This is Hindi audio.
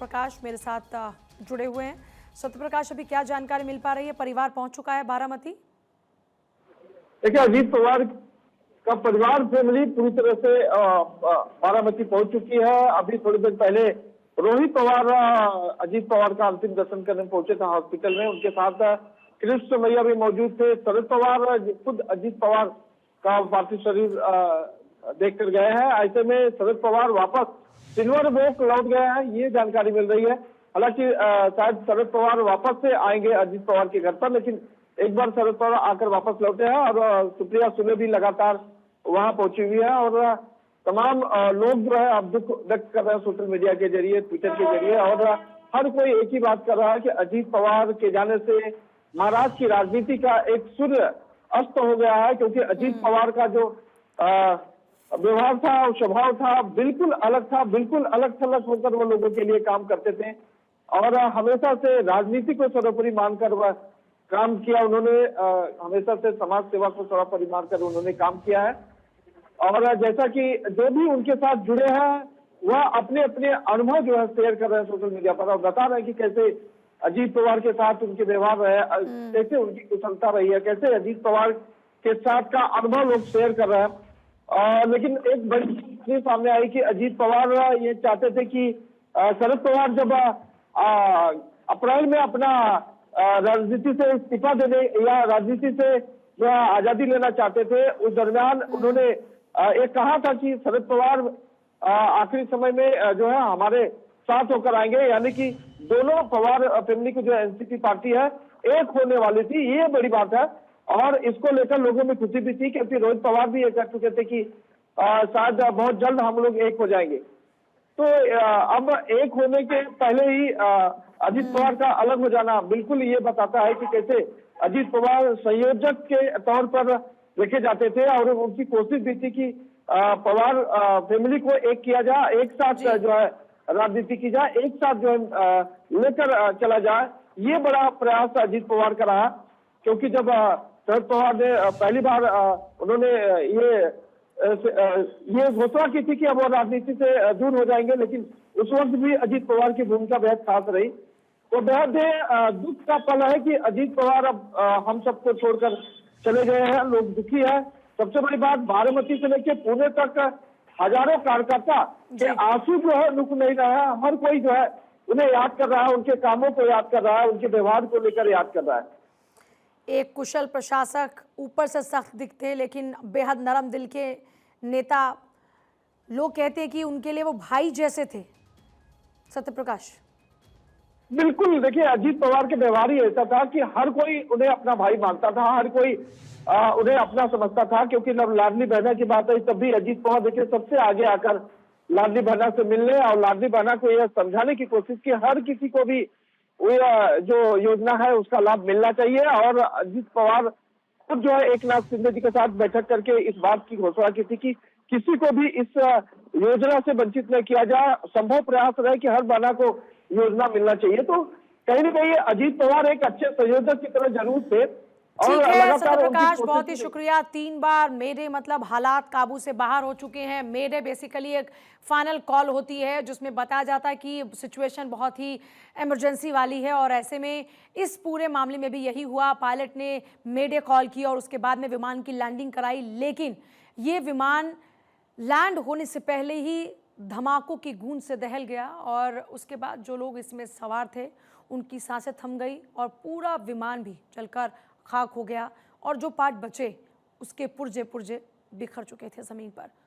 सत्यप्रकाश मेरे साथ जुड़े हुए हैं। सत्यप्रकाश, अभी क्या जानकारी मिल पा रही है? परिवार पहुंच चुका है बारामती? देखिए, अजीत पवार का परिवार फैमिली पूरी तरह से बारामती पहुंच चुकी है। अभी थोड़ी देर पहले रोहित पवार अजीत पवार का अंतिम दर्शन करने पहुंचे थे हॉस्पिटल में। उनके साथ कृष्ण मैया भी मौजूद थे। शरद पवार खुद अजीत पवार का पार्थिव शरीर देख कर गए हैं। ऐसे में शरद पवार वापस सिल्वर वॉक लौट गए हैं, ये जानकारी मिल रही है। हालांकि शायद शरद पवार वापस से आएंगे अजीत पवार के घर पर, लेकिन एक बार शरद पवार आकर वापस लौटे हैं और सुप्रिया सुले भी लगातार वहां पहुंची हुई है। और तमाम लोग जो है अब दुख व्यक्त कर रहे हैं सोशल मीडिया के जरिए, ट्विटर के जरिए, और हर कोई एक ही बात कर रहा है कि अजीत पवार के जाने से महाराष्ट्र की राजनीति का एक सूर्य अस्त हो गया है। क्योंकि अजीत पवार का जो व्यवहार था और स्वभाव था बिल्कुल अलग था, बिल्कुल अलग थलग होकर वो लोगों के लिए काम करते थे और हमेशा से राजनीति को सर्वोपरि मानकर वह काम किया। उन्होंने हमेशा से समाज सेवा को सर्वोपरि मानकर उन्होंने काम किया है। और जैसा कि जो भी उनके साथ जुड़े हैं वह अपने अपने अनुभव जो है शेयर कर रहे हैं सोशल मीडिया पर और बता रहे हैं कि कैसे अजीत पवार के साथ उनके व्यवहार रहे, कैसे उनकी कुशलता रही है, कैसे अजीत पवार के साथ का अनुभव लोग शेयर कर रहे हैं। लेकिन एक बड़ी चीज सामने आई कि अजीत पवार ये चाहते थे कि शरद पवार जब अप्रैल में अपना राजनीति से इस्तीफा देने या राजनीति से जो आजादी लेना चाहते थे, उस दरमियान उन्होंने एक कहा था कि शरद पवार आखिरी समय में जो है हमारे साथ होकर आएंगे, यानी कि दोनों पवार फैमिली की जो एनसीपी पार्टी है एक होने वाली थी। ये बड़ी बात है और इसको लेकर लोगों में खुशी भी थी, क्योंकि रोहित पवार भी ये कह चुके थे कि शायद बहुत जल्द हम लोग एक हो जाएंगे। तो अब एक होने के पहले ही अजीत पवार का अलग हो जाना बिल्कुल ये बताता है कि कैसे अजीत पवार संयोजक के तौर पर देखे जाते थे और उनकी कोशिश भी थी कि पवार फैमिली को एक किया जाए, एक साथ जो है राजनीति की जाए, एक साथ जो है लेकर चला जाए। ये बड़ा प्रयास अजीत पवार का रहा, क्योंकि जब शरद पवार ने पहली बार उन्होंने ये घोषणा की थी कि अब वो राजनीति से दूर हो जाएंगे, लेकिन उस वक्त भी अजीत पवार की भूमिका बेहद खास रही। तो बेहद दुख का पल है कि अजीत पवार अब हम सबको छोड़कर चले गए हैं। लोग दुखी है। सबसे बड़ी बात, बारामती से लेकर पुणे तक हजारों कार्यकर्ता के आंसू जो है रुक नहीं रहा है। हर कोई जो है उन्हें याद कर रहा है, उनके कामों को याद कर रहा है, उनके व्यवहार को लेकर याद कर रहा है। एक कुशल प्रशासक, ऊपर से सख्त दिखते लेकिन बेहद नरम दिल के नेता। लोग कहते हैं कि उनके लिए वो भाई जैसे थे। सत्यप्रकाश, बिल्कुल, देखिए अजीत पवार के व्यवहार ही ऐसा था कि हर कोई उन्हें अपना भाई मानता था, हर कोई उन्हें अपना समझता था। क्योंकि जब लाडली बहना की बात आई तब भी अजीत पवार देखिए सबसे आगे आकर लाडली बहना से मिलने और लाडली बहना को यह समझाने की कोशिश की हर किसी को भी जो योजना है उसका लाभ मिलना चाहिए। और अजीत पवार खुद जो है एक नाथ शिंदे जी के साथ बैठक करके इस बात की घोषणा की थी कि किसी को भी इस योजना से वंचित न किया जाए, संभव प्रयास रहे कि हर बहना को योजना मिलना चाहिए। तो कहीं ना कहीं अजीत पवार एक अच्छे संयोजक की तरह जरूर थे। ठीक है सत्यप्रकाश, बहुत ही शुक्रिया। 3 बार मेरे मतलब हालात काबू से बाहर हो चुके हैं। मेरे बेसिकली एक फाइनल कॉल होती है जिसमें बताया जाता है कि सिचुएशन बहुत ही इमरजेंसी वाली है और ऐसे में इस पूरे मामले में भी यही हुआ। पायलट ने मेडे कॉल की और उसके बाद में विमान की लैंडिंग कराई, लेकिन ये विमान लैंड होने से पहले ही धमाकों की गूंज से दहल गया और उसके बाद जो लोग इसमें सवार थे उनकी सांसें थम गई और पूरा विमान भी जलकर खाक हो गया और जो पार्ट बचे उसके पुर्जे पुर्जे बिखर चुके थे ज़मीन पर।